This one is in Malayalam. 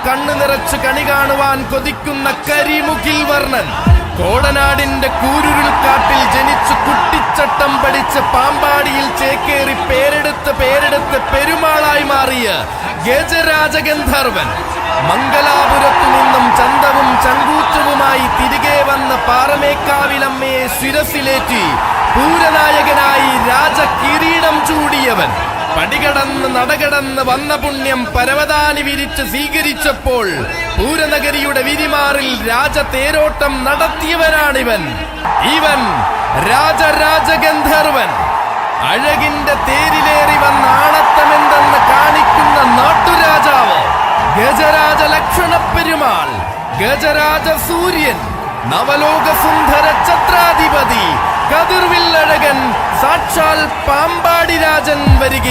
കണ്ണു നിറച്ച് കണി കാണുവാൻ കൊതിക്കുന്ന കരിമുകിൽ വർണ്ണൻ. കോടനാടിന്റെ കൂരുരുൾക്കാട്ടിൽ ജനിച്ച് കുട്ടിച്ചട്ടം പഠിച്ച് പാമ്പാടിയിൽ ചേക്കേറി പേരെടുത്ത് പെരുമാളായി മാറിയ ഗജരാജഗന്ധർവൻ. മംഗലാപുരത്തു നിന്നും ചന്തവും ചങ്കൂറ്റവുമായി തിരികെ വന്ന പാറമേക്കാവിലമ്മയെ ശിരസിലേറ്റി പൂരനായകനായി രാജകിരീടം ചൂടിയവൻ. പടികടന്ന് നടകടന്ന് വന്ന പുണ്യം പരവതാനി വിരിച്ച് സ്വീകരിച്ചപ്പോൾ പൂരനഗരിയുടെ വിരിമാറിൽ രാജതേരോട്ടം നടത്തിയവനാണിവൻ. ഇവൻ രാജരാജഗന്ധർവൻ. അഴകിന്റെ തേരിലേറി വന്ന ആണത്തമെന്തെന്ന് കാണിക്കുന്ന നാട്ടുരാജാവ് ഗജരാജ ലക്ഷണ പെരുമാൾ, ഗജരാജ സൂര്യൻ, നവലോക സുന്ദര ഛത്രാധിപതി, കതിർവില്ലഴകൻ, സാക്ഷാൽ പാമ്പാടി രാജൻ വരിക.